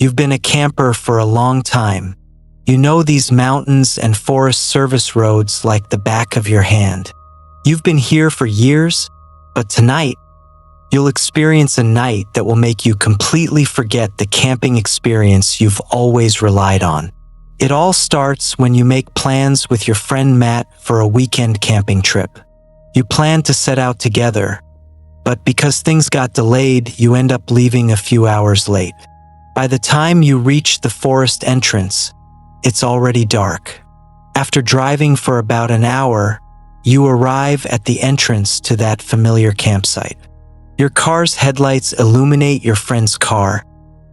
You've been a camper for a long time. You know these mountains and forest service roads like the back of your hand. You've been here for years, but tonight, you'll experience a night that will make you completely forget the camping experience you've always relied on. It all starts when you make plans with your friend Matt for a weekend camping trip. You plan to set out together, but because things got delayed, you end up leaving a few hours late. By the time you reach the forest entrance, it's already dark. After driving for about an hour, you arrive at the entrance to that familiar campsite. Your car's headlights illuminate your friend's car,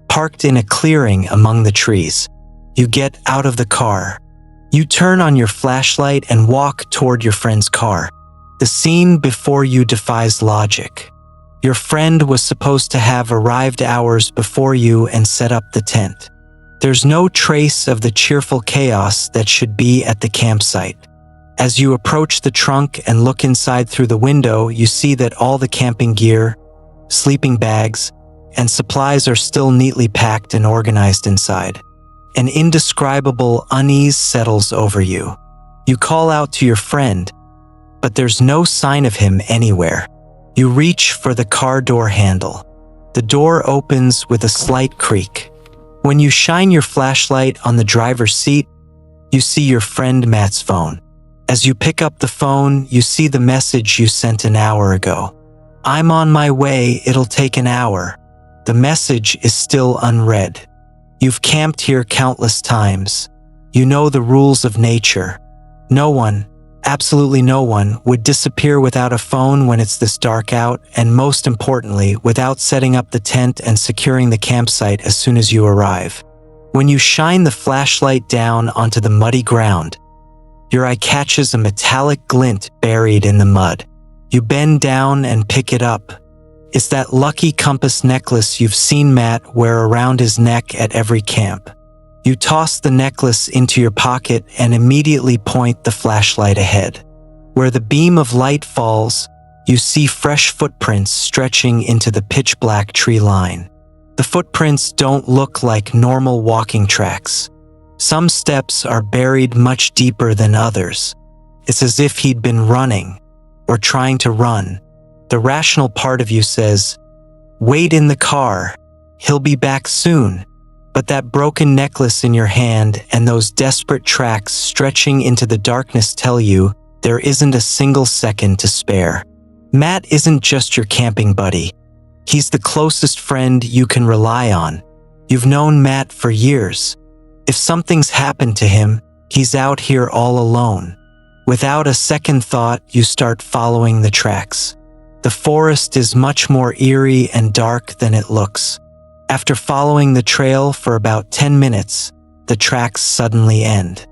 parked in a clearing among the trees. You get out of the car. You turn on your flashlight and walk toward your friend's car. The scene before you defies logic. Your friend was supposed to have arrived hours before you and set up the tent. There's no trace of the cheerful chaos that should be at the campsite. As you approach the trunk and look inside through the window, you see that all the camping gear, sleeping bags, and supplies are still neatly packed and organized inside. An indescribable unease settles over you. You call out to your friend, but there's no sign of him anywhere. You reach for the car door handle. The door opens with a slight creak. When you shine your flashlight on the driver's seat, you see your friend Matt's phone. As you pick up the phone, you see the message you sent an hour ago. "I'm on my way, it'll take an hour." The message is still unread. You've camped here countless times. You know the rules of nature. No one, absolutely no one, would disappear without a phone when it's this dark out, and most importantly, without setting up the tent and securing the campsite as soon as you arrive. When you shine the flashlight down onto the muddy ground, your eye catches a metallic glint buried in the mud. You bend down and pick it up. It's that lucky compass necklace you've seen Matt wear around his neck at every camp. You toss the necklace into your pocket and immediately point the flashlight ahead. Where the beam of light falls, you see fresh footprints stretching into the pitch-black tree line. The footprints don't look like normal walking tracks. Some steps are buried much deeper than others. It's as if he'd been running, or trying to run. The rational part of you says, "Wait in the car, he'll be back soon." But that broken necklace in your hand and those desperate tracks stretching into the darkness tell you there isn't a single second to spare. Matt isn't just your camping buddy. He's the closest friend you can rely on. You've known Matt for years. If something's happened to him, he's out here all alone. Without a second thought, you start following the tracks. The forest is much more eerie and dark than it looks. After following the trail for about 10 minutes, the tracks suddenly end.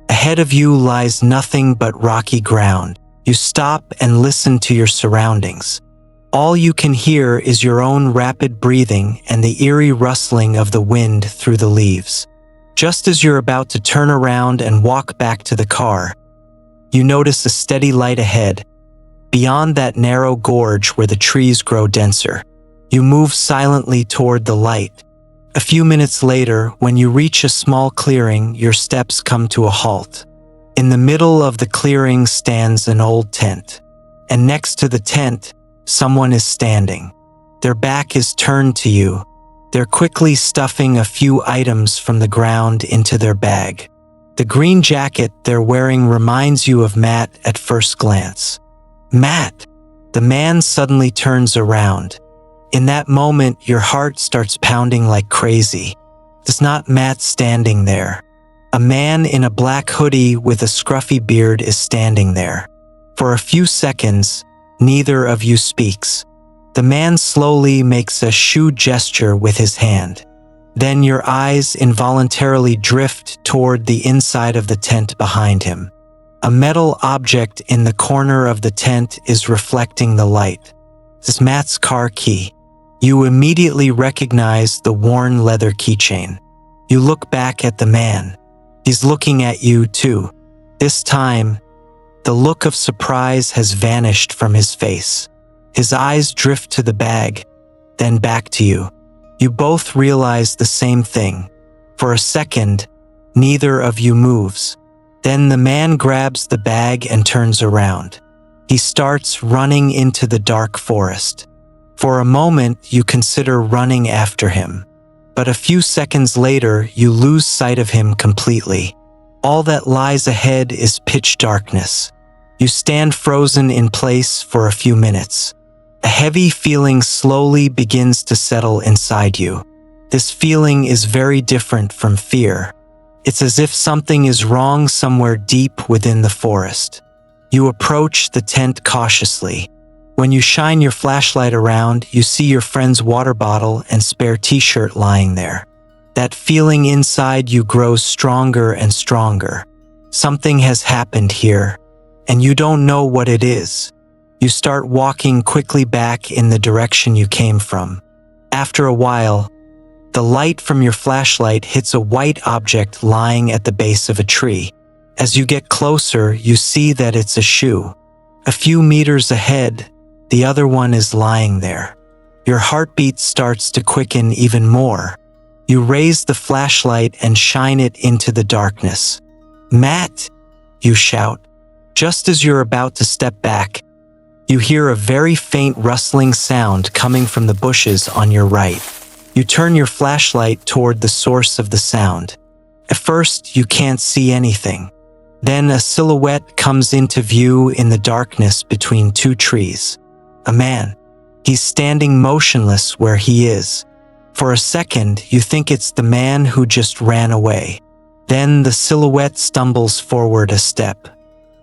Ahead of you lies nothing but rocky ground. You stop and listen to your surroundings. All you can hear is your own rapid breathing and the eerie rustling of the wind through the leaves. Just as you're about to turn around and walk back to the car, you notice a steady light ahead, beyond that narrow gorge where the trees grow denser. You move silently toward the light. A few minutes later, when you reach a small clearing, your steps come to a halt. In the middle of the clearing stands an old tent, and next to the tent, someone is standing. Their back is turned to you. They're quickly stuffing a few items from the ground into their bag. The green jacket they're wearing reminds you of Matt at first glance. Matt! The man suddenly turns around. In that moment, your heart starts pounding like crazy. It's not Matt standing there. A man in a black hoodie with a scruffy beard is standing there. For a few seconds, neither of you speaks. The man slowly makes a shoe gesture with his hand. Then your eyes involuntarily drift toward the inside of the tent behind him. A metal object in the corner of the tent is reflecting the light. It's Matt's car key. You immediately recognize the worn leather keychain. You look back at the man. He's looking at you too. This time, the look of surprise has vanished from his face. His eyes drift to the bag, then back to you. You both realize the same thing. For a second, neither of you moves. Then the man grabs the bag and turns around. He starts running into the dark forest. For a moment, you consider running after him. But a few seconds later, you lose sight of him completely. All that lies ahead is pitch darkness. You stand frozen in place for a few minutes. A heavy feeling slowly begins to settle inside you. This feeling is very different from fear. It's as if something is wrong somewhere deep within the forest. You approach the tent cautiously. When you shine your flashlight around, you see your friend's water bottle and spare t-shirt lying there. That feeling inside you grows stronger and stronger. Something has happened here, and you don't know what it is. You start walking quickly back in the direction you came from. After a while, the light from your flashlight hits a white object lying at the base of a tree. As you get closer, you see that it's a shoe. A few meters ahead, the other one is lying there. Your heartbeat starts to quicken even more. You raise the flashlight and shine it into the darkness. "Matt!" you shout. Just as you're about to step back, you hear a very faint rustling sound coming from the bushes on your right. You turn your flashlight toward the source of the sound. At first, you can't see anything. Then a silhouette comes into view in the darkness between two trees. A man. He's standing motionless where he is. For a second, you think it's the man who just ran away. Then the silhouette stumbles forward a step.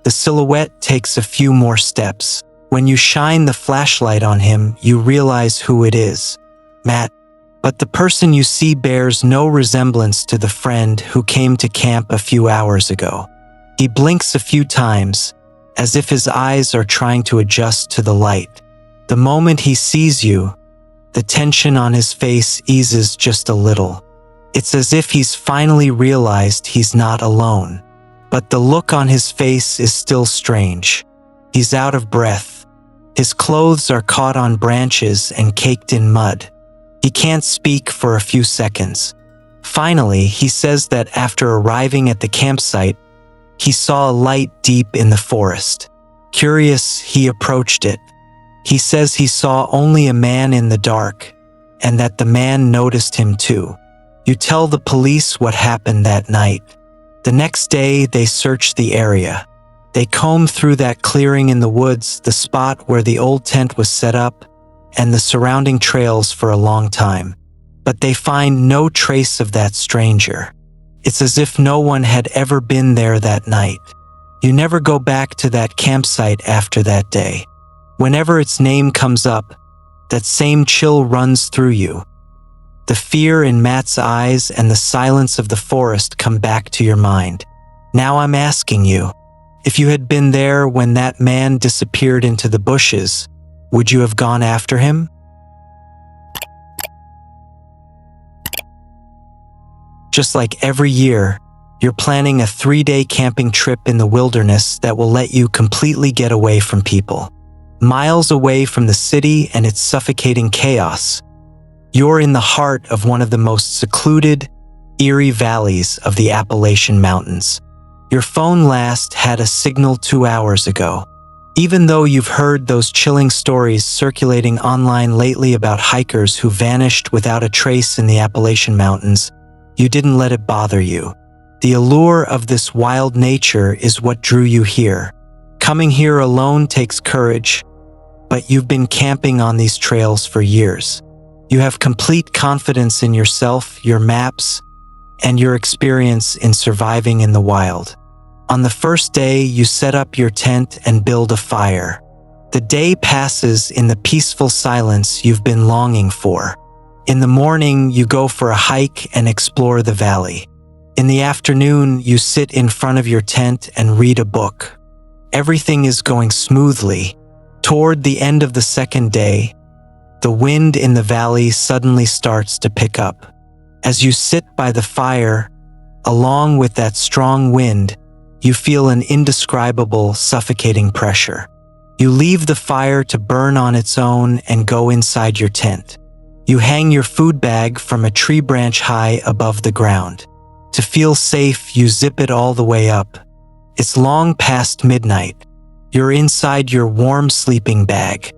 The silhouette takes a few more steps. When you shine the flashlight on him, you realize who it is. Matt. But the person you see bears no resemblance to the friend who came to camp a few hours ago. He blinks a few times, as if his eyes are trying to adjust to the light. The moment he sees you, the tension on his face eases just a little. It's as if he's finally realized he's not alone. But the look on his face is still strange. He's out of breath. His clothes are caught on branches and caked in mud. He can't speak for a few seconds. Finally, he says that after arriving at the campsite, he saw a light deep in the forest. Curious, he approached it. He says he saw only a man in the dark, and that the man noticed him too. You tell the police what happened that night. The next day, they search the area. They comb through that clearing in the woods, the spot where the old tent was set up, and the surrounding trails for a long time. But they find no trace of that stranger. It's as if no one had ever been there that night. You never go back to that campsite after that day. Whenever its name comes up, that same chill runs through you. The fear in Matt's eyes and the silence of the forest come back to your mind. Now I'm asking you, if you had been there when that man disappeared into the bushes, would you have gone after him? Just like every year, you're planning a 3-day camping trip in the wilderness that will let you completely get away from people. Miles away from the city and its suffocating chaos, you're in the heart of one of the most secluded, eerie valleys of the Appalachian Mountains. Your phone last had a signal 2 hours ago. Even though you've heard those chilling stories circulating online lately about hikers who vanished without a trace in the Appalachian Mountains, you didn't let it bother you. The allure of this wild nature is what drew you here. Coming here alone takes courage, but you've been camping on these trails for years. You have complete confidence in yourself, your maps, and your experience in surviving in the wild. On the first day, you set up your tent and build a fire. The day passes in the peaceful silence you've been longing for. In the morning, you go for a hike and explore the valley. In the afternoon, you sit in front of your tent and read a book. Everything is going smoothly. Toward the end of the second day, the wind in the valley suddenly starts to pick up. As you sit by the fire, along with that strong wind, you feel an indescribable, suffocating pressure. You leave the fire to burn on its own and go inside your tent. You hang your food bag from a tree branch high above the ground. To feel safe, you zip it all the way up. It's long past midnight. You're inside your warm sleeping bag.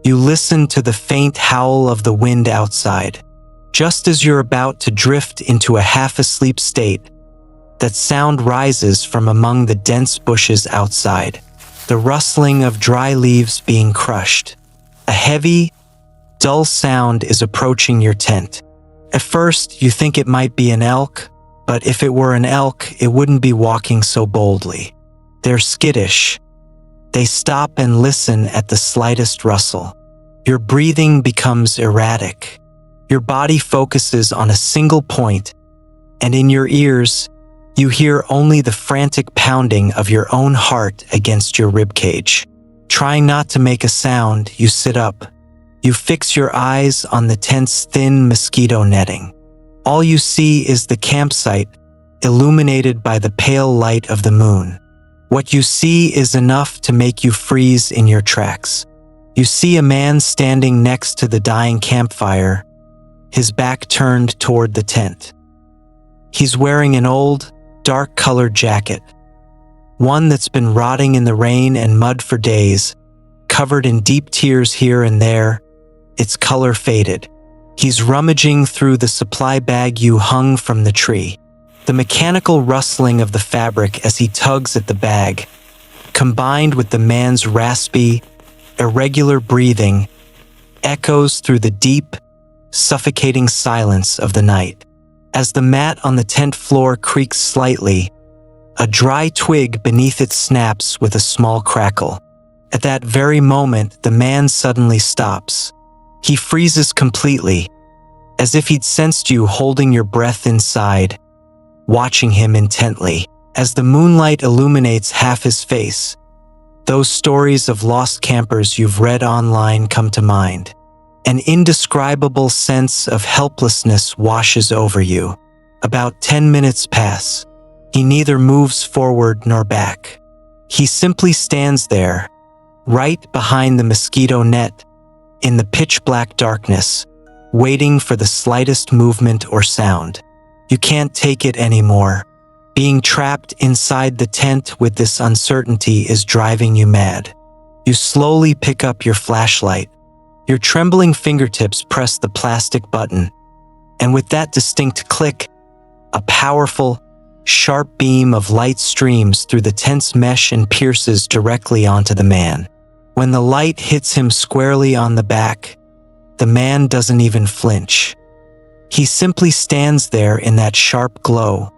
You listen to the faint howl of the wind outside. Just as you're about to drift into a half-asleep state, that sound rises from among the dense bushes outside. The rustling of dry leaves being crushed. A heavy, dull sound is approaching your tent. At first, you think it might be an elk, but if it were an elk, it wouldn't be walking so boldly. They're skittish. They stop and listen at the slightest rustle. Your breathing becomes erratic. Your body focuses on a single point, and in your ears, you hear only the frantic pounding of your own heart against your ribcage. Trying not to make a sound, you sit up. You fix your eyes on the tent's thin mosquito netting. All you see is the campsite, illuminated by the pale light of the moon. What you see is enough to make you freeze in your tracks. You see a man standing next to the dying campfire, his back turned toward the tent. He's wearing an old, dark-colored jacket, one that's been rotting in the rain and mud for days, covered in deep tears here and there, its color faded. He's rummaging through the supply bag you hung from the tree. The mechanical rustling of the fabric as he tugs at the bag, combined with the man's raspy, irregular breathing, echoes through the deep, suffocating silence of the night. As the mat on the tent floor creaks slightly, a dry twig beneath it snaps with a small crackle. At that very moment, the man suddenly stops. He freezes completely, as if he'd sensed you holding your breath inside, watching him intently. As the moonlight illuminates half his face, those stories of lost campers you've read online come to mind. An indescribable sense of helplessness washes over you. About 10 minutes pass. He neither moves forward nor back. He simply stands there, right behind the mosquito net, in the pitch-black darkness, waiting for the slightest movement or sound. You can't take it anymore. Being trapped inside the tent with this uncertainty is driving you mad. You slowly pick up your flashlight. Your trembling fingertips press the plastic button, and with that distinct click, a powerful, sharp beam of light streams through the tent's mesh and pierces directly onto the man. When the light hits him squarely on the back, the man doesn't even flinch. He simply stands there in that sharp glow,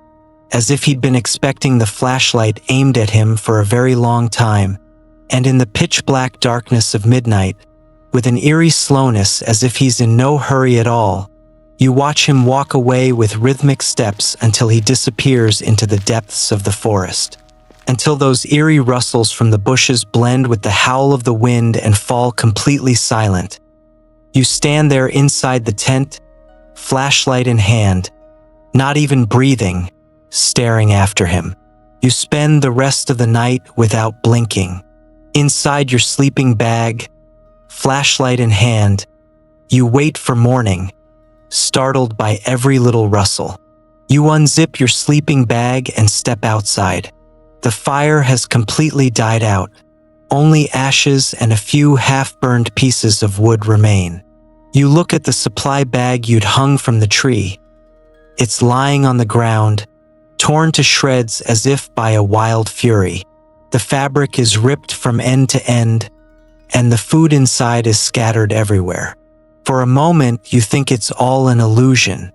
as if he'd been expecting the flashlight aimed at him for a very long time, and in the pitch-black darkness of midnight, with an eerie slowness as if he's in no hurry at all, you watch him walk away with rhythmic steps until he disappears into the depths of the forest. Until those eerie rustles from the bushes blend with the howl of the wind and fall completely silent. You stand there inside the tent, flashlight in hand, not even breathing, staring after him. You spend the rest of the night without blinking. Inside your sleeping bag, flashlight in hand, you wait for morning, startled by every little rustle. You unzip your sleeping bag and step outside. The fire has completely died out. Only ashes and a few half-burned pieces of wood remain. You look at the supply bag you'd hung from the tree. It's lying on the ground, torn to shreds as if by a wild fury. The fabric is ripped from end to end, and the food inside is scattered everywhere. For a moment, you think it's all an illusion.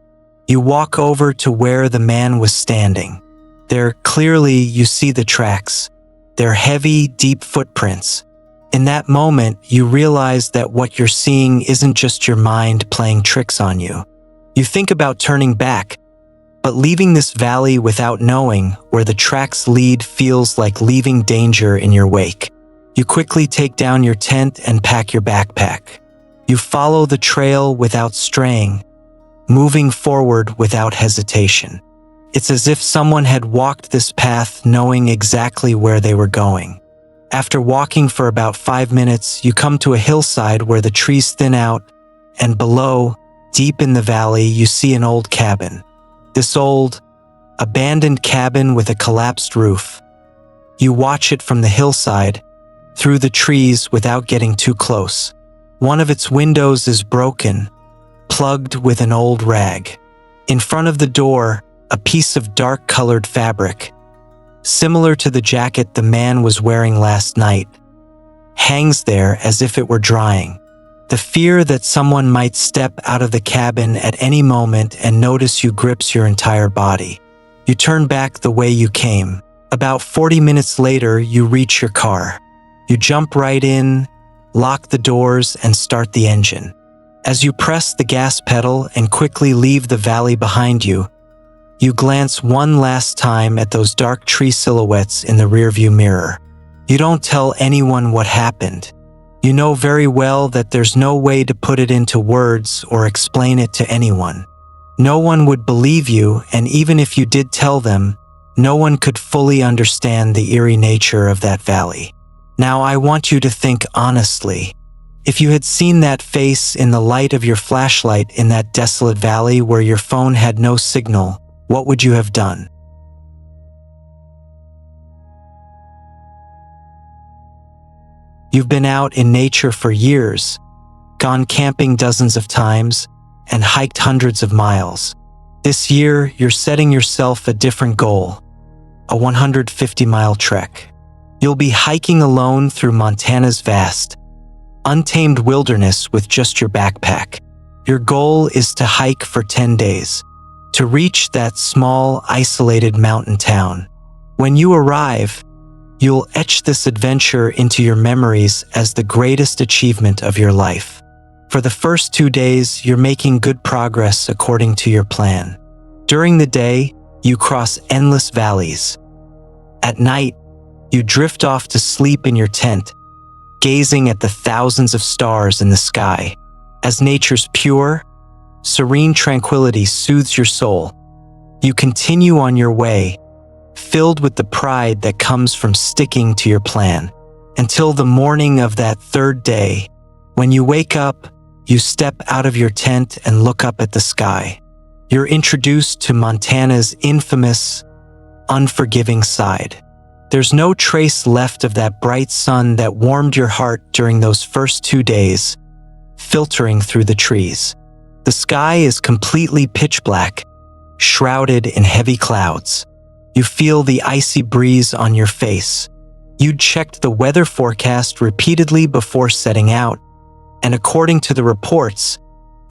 You walk over to where the man was standing. There, clearly, you see the tracks. They're heavy, deep footprints. In that moment, you realize that what you're seeing isn't just your mind playing tricks on you. You think about turning back, but leaving this valley without knowing where the tracks lead feels like leaving danger in your wake. You quickly take down your tent and pack your backpack. You follow the trail without straying, moving forward without hesitation. It's as if someone had walked this path knowing exactly where they were going. After walking for about 5 minutes, you come to a hillside where the trees thin out, and below, deep in the valley, you see an old cabin. This old, abandoned cabin with a collapsed roof. You watch it from the hillside, through the trees without getting too close. One of its windows is broken, plugged with an old rag. In front of the door, a piece of dark-colored fabric, similar to the jacket the man was wearing last night, hangs there as if it were drying. The fear that someone might step out of the cabin at any moment and notice you grips your entire body. You turn back the way you came. About 40 minutes later, you reach your car. You jump right in, lock the doors, and start the engine. As you press the gas pedal and quickly leave the valley behind you, you glance one last time at those dark tree silhouettes in the rearview mirror. You don't tell anyone what happened. You know very well that there's no way to put it into words or explain it to anyone. No one would believe you, and even if you did tell them, no one could fully understand the eerie nature of that valley. Now I want you to think honestly. If you had seen that face in the light of your flashlight in that desolate valley where your phone had no signal, what would you have done? You've been out in nature for years, gone camping dozens of times, and hiked hundreds of miles. This year, you're setting yourself a different goal, a 150-mile trek. You'll be hiking alone through Montana's vast, untamed wilderness with just your backpack. Your goal is to hike for 10 days, to reach that small, isolated mountain town. When you arrive, you'll etch this adventure into your memories as the greatest achievement of your life. For the first 2 days, you're making good progress according to your plan. During the day, you cross endless valleys. At night, you drift off to sleep in your tent, gazing at the thousands of stars in the sky. As nature's pure, serene tranquility soothes your soul, you continue on your way, filled with the pride that comes from sticking to your plan. Until the morning of that third day, when you wake up, you step out of your tent and look up at the sky. You're introduced to Montana's infamous, unforgiving side. There's no trace left of that bright sun that warmed your heart during those first 2 days, filtering through the trees. The sky is completely pitch black, shrouded in heavy clouds. You feel the icy breeze on your face. You'd checked the weather forecast repeatedly before setting out, and according to the reports,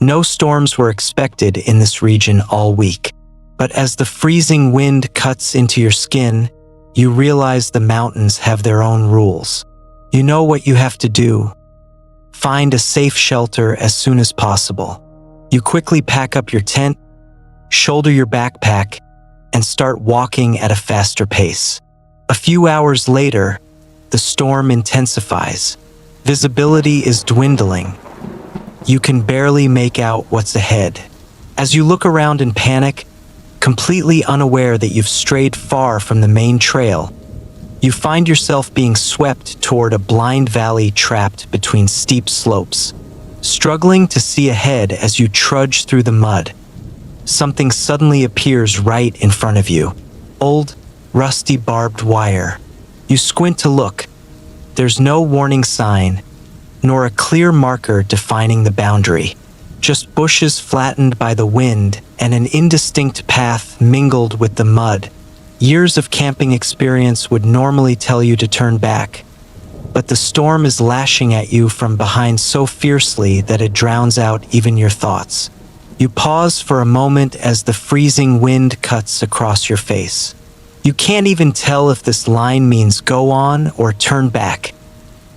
no storms were expected in this region all week. But as the freezing wind cuts into your skin, you realize the mountains have their own rules. You know what you have to do. Find a safe shelter as soon as possible. You quickly pack up your tent, shoulder your backpack, and start walking at a faster pace. A few hours later, the storm intensifies. Visibility is dwindling. You can barely make out what's ahead. As you look around in panic, completely unaware that you've strayed far from the main trail, you find yourself being swept toward a blind valley trapped between steep slopes. Struggling to see ahead as you trudge through the mud, something suddenly appears right in front of you. Old, rusty barbed wire. You squint to look. There's no warning sign, nor a clear marker defining the boundary. Just bushes flattened by the wind and an indistinct path mingled with the mud. Years of camping experience would normally tell you to turn back, but the storm is lashing at you from behind so fiercely that it drowns out even your thoughts. You pause for a moment as the freezing wind cuts across your face. You can't even tell if this line means go on or turn back.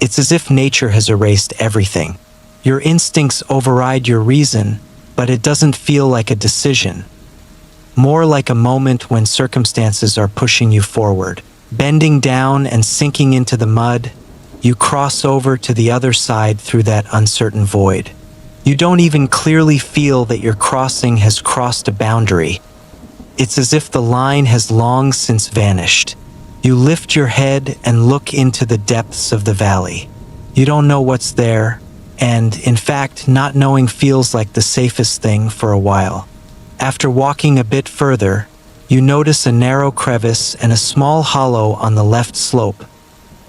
It's as if nature has erased everything. Your instincts override your reason, but it doesn't feel like a decision. More like a moment when circumstances are pushing you forward. Bending down and sinking into the mud, you cross over to the other side through that uncertain void. You don't even clearly feel that your crossing has crossed a boundary. It's as if the line has long since vanished. You lift your head and look into the depths of the valley. You don't know what's there, and, in fact, not knowing feels like the safest thing for a while. After walking a bit further, you notice a narrow crevice and a small hollow on the left slope,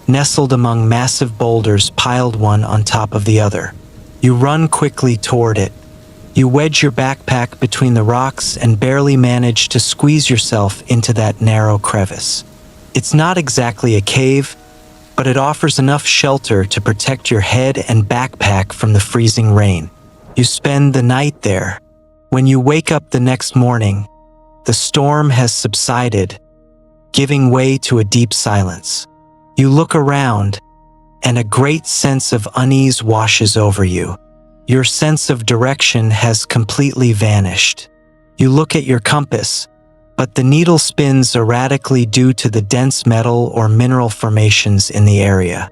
nestled among massive boulders piled one on top of the other. You run quickly toward it. You wedge your backpack between the rocks and barely manage to squeeze yourself into that narrow crevice. It's not exactly a cave, but it offers enough shelter to protect your head and backpack from the freezing rain. You spend the night there. When you wake up the next morning, the storm has subsided, giving way to a deep silence. You look around, and a great sense of unease washes over you. Your sense of direction has completely vanished. You look at your compass, but the needle spins erratically due to the dense metal or mineral formations in the area.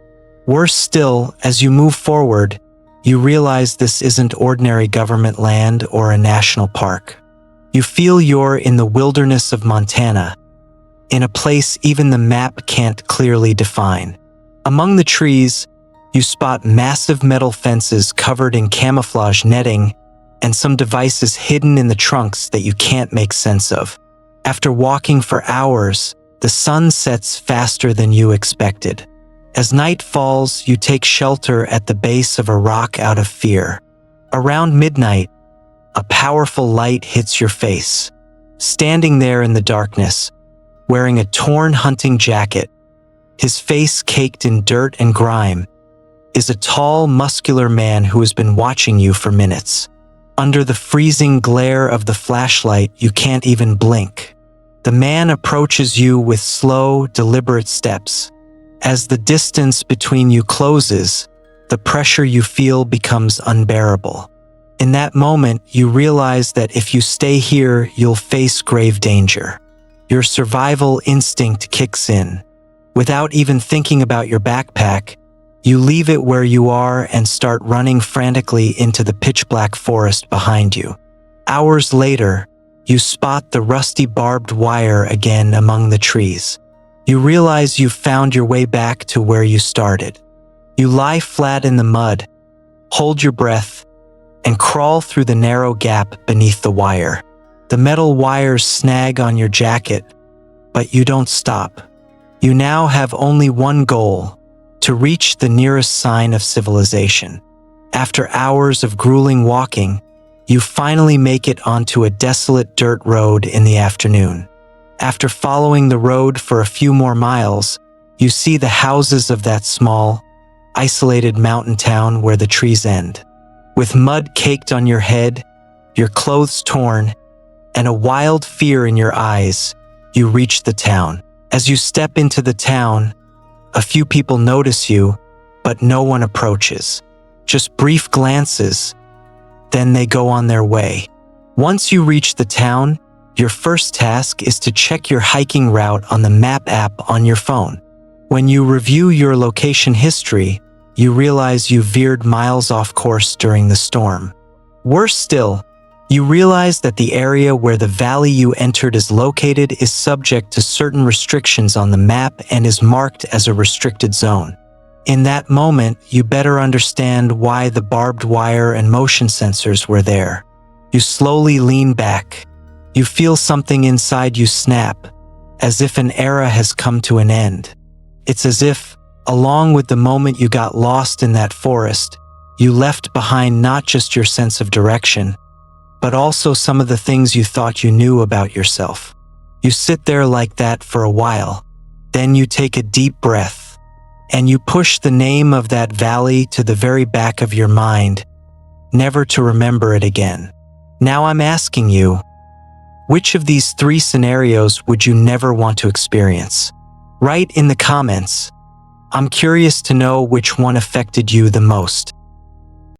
Worse still, as you move forward, you realize this isn't ordinary government land or a national park. You feel you're in the wilderness of Montana, in a place even the map can't clearly define. Among the trees, you spot massive metal fences covered in camouflage netting and some devices hidden in the trunks that you can't make sense of. After walking for hours, the sun sets faster than you expected. As night falls, you take shelter at the base of a rock out of fear. Around midnight, a powerful light hits your face. Standing there in the darkness, wearing a torn hunting jacket, his face caked in dirt and grime, is a tall, muscular man who has been watching you for minutes. Under the freezing glare of the flashlight, you can't even blink. The man approaches you with slow, deliberate steps. As the distance between you closes, the pressure you feel becomes unbearable. In that moment, you realize that if you stay here, you'll face grave danger. Your survival instinct kicks in. Without even thinking about your backpack, you leave it where you are and start running frantically into the pitch-black forest behind you. Hours later, you spot the rusty barbed wire again among the trees. You realize you've found your way back to where you started. You lie flat in the mud, hold your breath, and crawl through the narrow gap beneath the wire. The metal wires snag on your jacket, but you don't stop. You now have only one goal: to reach the nearest sign of civilization. After hours of grueling walking, you finally make it onto a desolate dirt road in the afternoon. After following the road for a few more miles, you see the houses of that small, isolated mountain town where the trees end. With mud caked on your head, your clothes torn, and a wild fear in your eyes, you reach the town. As you step into the town, a few people notice you, but no one approaches. Just brief glances, then they go on their way. Once you reach the town, your first task is to check your hiking route on the map app on your phone. When you review your location history, you realize you veered miles off course during the storm. Worse still, you realize that the area where the valley you entered is located is subject to certain restrictions on the map and is marked as a restricted zone. In that moment, you better understand why the barbed wire and motion sensors were there. You slowly lean back. You feel something inside you snap, as if an era has come to an end. It's as if, along with the moment you got lost in that forest, you left behind not just your sense of direction, but also some of the things you thought you knew about yourself. You sit there like that for a while, then you take a deep breath, and you push the name of that valley to the very back of your mind, never to remember it again. Now I'm asking you, which of these three scenarios would you never want to experience? Write in the comments. I'm curious to know which one affected you the most.